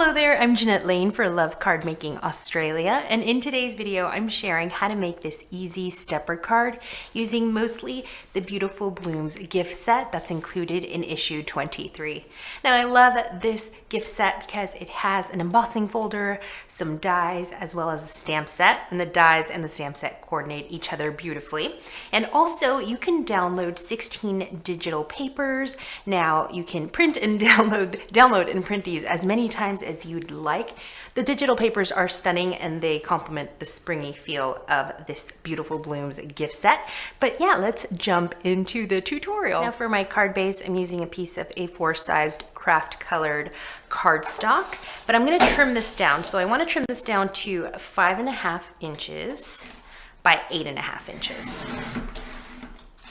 Hello there, I'm Jeanette Lane for Love Card Making Australia, and in today's video I'm sharing how to make this easy stepper card using mostly the Beautiful Blooms gift set that's included in issue 23. Now I love this gift set because it has an embossing folder, some dies, as well as a stamp set, and the dies and the stamp set coordinate each other beautifully. And also you can download 16 digital papers. Now you can print and download and print these as many times as you'd like. The digital papers are stunning and they complement the springy feel of this Beautiful Blooms gift set. But yeah, let's jump into the tutorial. Now for my card base, I'm using a piece of A4 sized Kraft colored cardstock, but I'm going to trim this down. So I want to trim this down to 5.5 inches by 8.5 inches.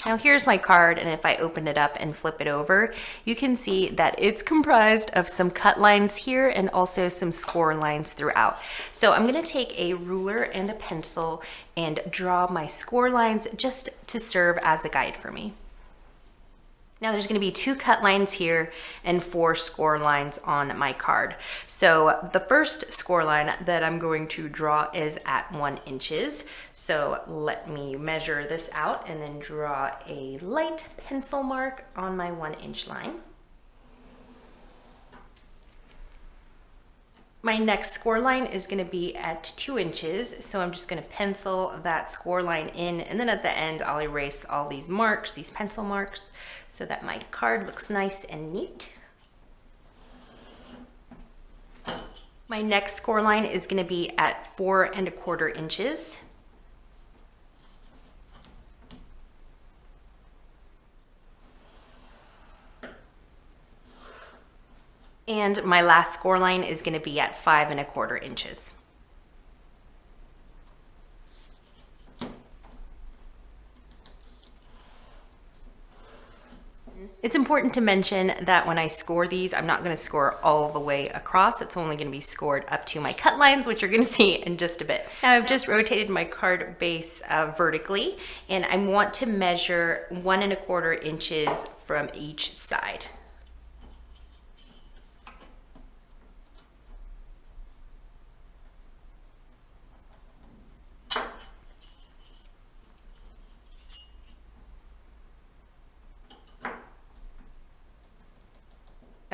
Now here's my card, and if I open it up and flip it over, you can see that it's comprised of some cut lines here and also some score lines throughout. So I'm going to take a ruler and a pencil and draw my score lines just to serve as a guide for me. Now there's going to be 2 cut lines here and 4 score lines on my card. So the first score line that I'm going to draw is at 1 inches. So let me measure this out and then draw a light pencil mark on my 1 inch line. My next score line is going to be at 2 inches, so I'm just going to pencil that score line in, and then at the end I'll erase all these marks, these pencil marks, so that my card looks nice and neat. My next score line is going to be at 4.25 inches. And my last score line is going to be at 5.25 inches. It's important to mention that when I score these, I'm not going to score all the way across. It's only going to be scored up to my cut lines, which you're going to see in just a bit. Now I've just rotated my card base vertically, and I want to measure 1.25 inches from each side.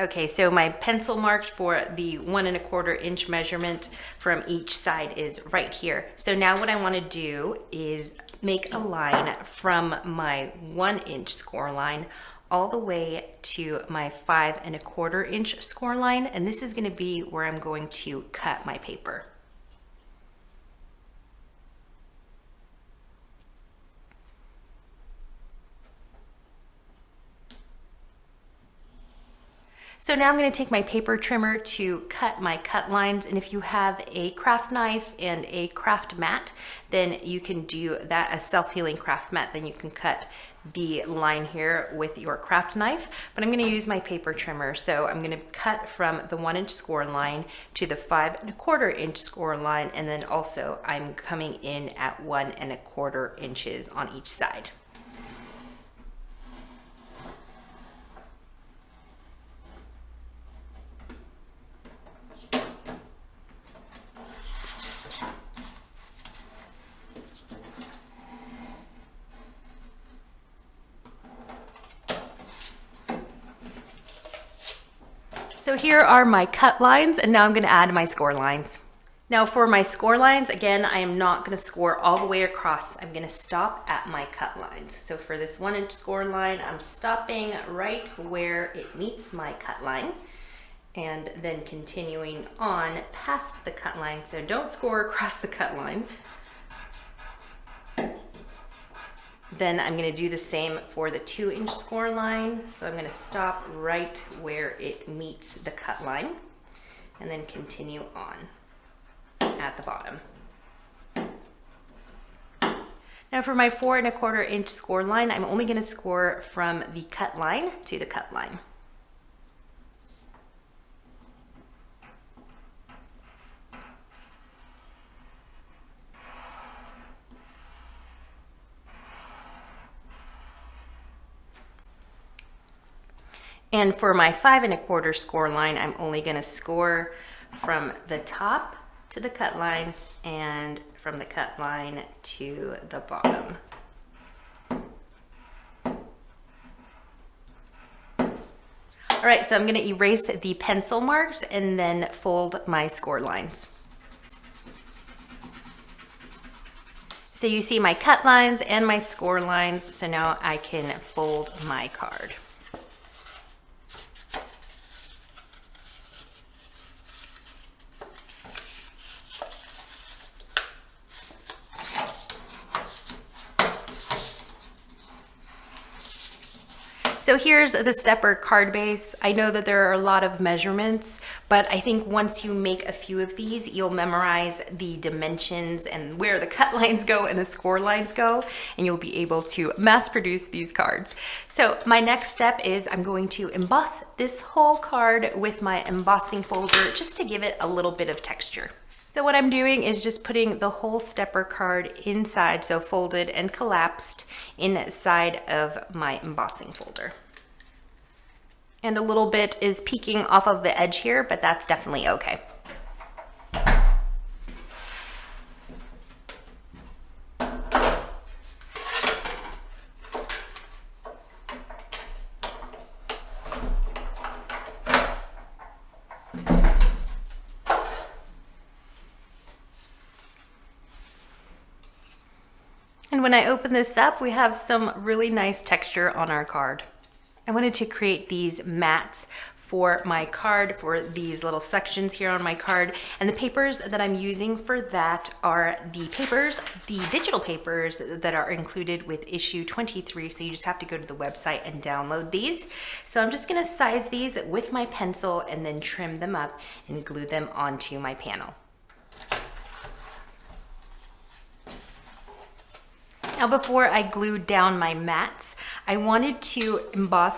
Okay, so my pencil marked for the 1.25 inch measurement from each side is right here. So now what I want to do is make a line from my 1 inch score line all the way to my 5.25 inch score line, and this is going to be where I'm going to cut my paper. So now I'm going to take my paper trimmer to cut my cut lines, and if you have a craft knife and a craft mat, then you can do that, a self-healing craft mat, then you can cut the line here with your craft knife. But I'm going to use my paper trimmer, so I'm going to cut from the 1 inch score line to the 5.25 inch score line, and then also I'm coming in at 1.25 inches on each side. So here are my cut lines, and now I'm going to add my score lines. Now for my score lines, again, I am not going to score all the way across. I'm going to stop at my cut lines. So for this 1 inch score line, I'm stopping right where it meets my cut line, and then continuing on past the cut line. So don't score across the cut line. Then I'm going to do the same for the 2 inch score line. So I'm going to stop right where it meets the cut line and then continue on at the bottom. Now for my 4.25 inch score line, I'm only going to score from the cut line to the cut line. And for my 5.25 score line, I'm only going to score from the top to the cut line and from the cut line to the bottom. All right, so I'm gonna erase the pencil marks and then fold my score lines. So you see my cut lines and my score lines, so now I can fold my card. So here's the stepper card base. I know that there are a lot of measurements, but I think once you make a few of these, you'll memorize the dimensions and where the cut lines go and the score lines go, and you'll be able to mass produce these cards. So my next step is I'm going to emboss this whole card with my embossing folder just to give it a little bit of texture. So what I'm doing is just putting the whole stepper card inside, so folded and collapsed inside of my embossing folder. And a little bit is peeking off of the edge here, but that's definitely okay. And when I open this up, we have some really nice texture on our card. I wanted to create these mats for my card, for these little sections here on my card. And the papers that I'm using for that are the digital papers that are included with issue 23. So you just have to go to the website and download these. So I'm just gonna size these with my pencil and then trim them up and glue them onto my panel. Now before I glued down my mats, I wanted to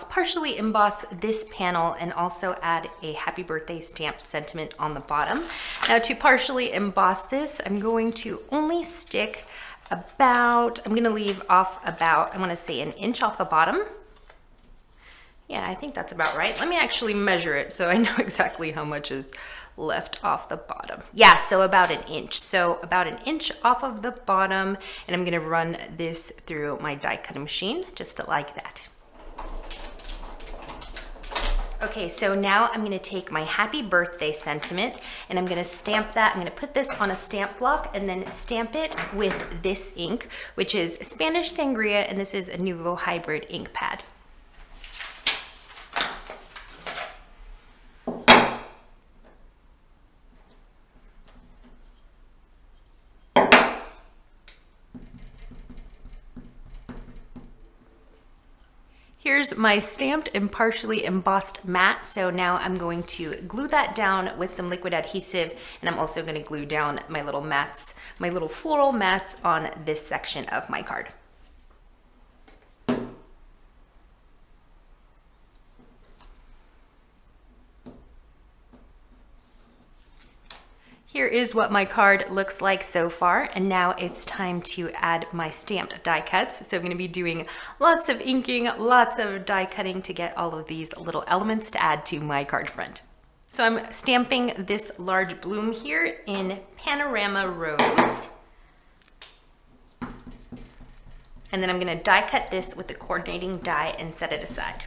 partially emboss this panel and also add a happy birthday stamped sentiment on the bottom. Now to partially emboss this, I'm going to only stick I'm gonna leave off about, I wanna say an inch off the bottom. Yeah, I think that's about right. Let me actually measure it so I know exactly how much is left off the bottom. Yeah, so about an inch. So about an inch off of the bottom, and I'm gonna run this through my die cutting machine, just like that. Okay, so now I'm gonna take my happy birthday sentiment and I'm gonna stamp that. I'm gonna put this on a stamp block and then stamp it with this ink, which is Spanish Sangria, and this is a Nuvo hybrid ink pad. Here's my stamped and partially embossed mat. So now I'm going to glue that down with some liquid adhesive, and I'm also going to glue down my little mats, my little floral mats on this section of my card. Here is what my card looks like so far, and now it's time to add my stamped die cuts. So I'm going to be doing lots of inking, lots of die cutting to get all of these little elements to add to my card front. So I'm stamping this large bloom here in Panaroma Rose. And then I'm going to die cut this with the coordinating die and set it aside.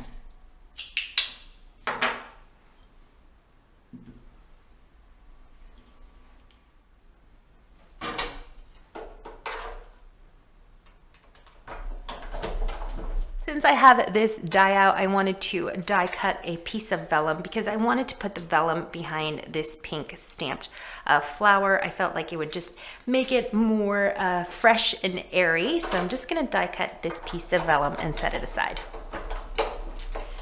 Since I have this die out, I wanted to die cut a piece of vellum because I wanted to put the vellum behind this pink stamped flower. I felt like it would just make it more fresh and airy. So I'm just gonna die cut this piece of vellum and set it aside.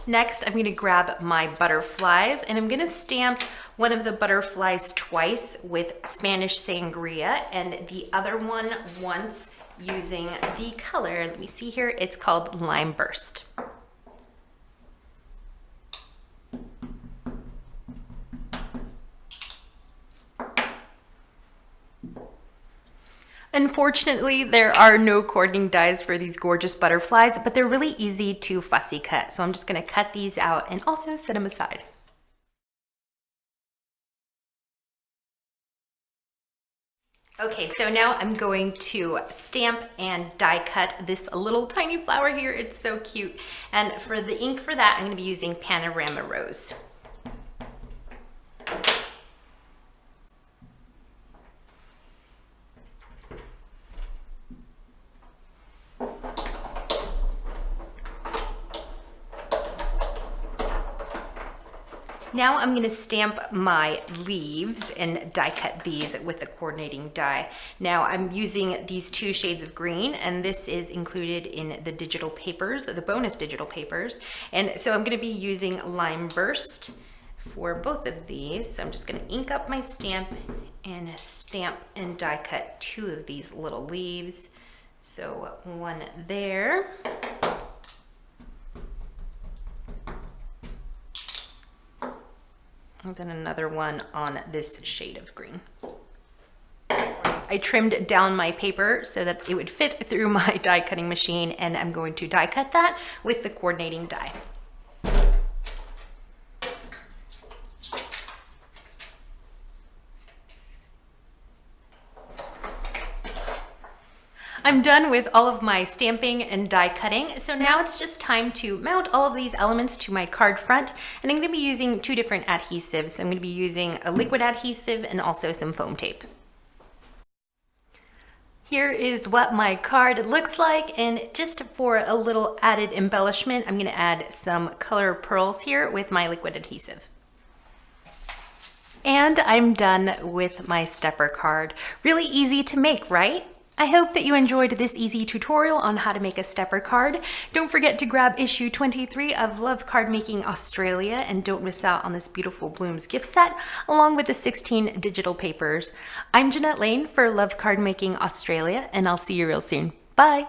Next, I'm gonna grab my butterflies and I'm gonna stamp one of the butterflies twice with Spanish Sangria and the other one once using the color, let me see here, it's called Lime Burst. Unfortunately, there are no coordinating dies for these gorgeous butterflies, but they're really easy to fussy cut. So I'm just gonna cut these out and also set them aside. Okay, so now I'm going to stamp and die cut this little tiny flower here. It's so cute. And for the ink for that, I'm going to be using Panaroma Rose. Now I'm going to stamp my leaves and die cut these with the coordinating die. Now I'm using these 2 shades of green, and this is included in the digital papers, the bonus digital papers. And so I'm going to be using Lime Burst for both of these. So I'm just going to ink up my stamp and die cut 2 of these little leaves. So one there. And then another one on this shade of green. I trimmed down my paper so that it would fit through my die cutting machine, and I'm going to die cut that with the coordinating die. I'm done with all of my stamping and die cutting, so now it's just time to mount all of these elements to my card front, and I'm going to be using 2 different adhesives. I'm going to be using a liquid adhesive and also some foam tape. Here is what my card looks like, and just for a little added embellishment, I'm going to add some color pearls here with my liquid adhesive. And I'm done with my stepper card. Really easy to make, right? I hope that you enjoyed this easy tutorial on how to make a stepper card. Don't forget to grab issue 23 of Love Card Making Australia, and don't miss out on this beautiful Blooms gift set along with the 16 digital papers. I'm Jeanette Lane for Love Card Making Australia, and I'll see you real soon. Bye!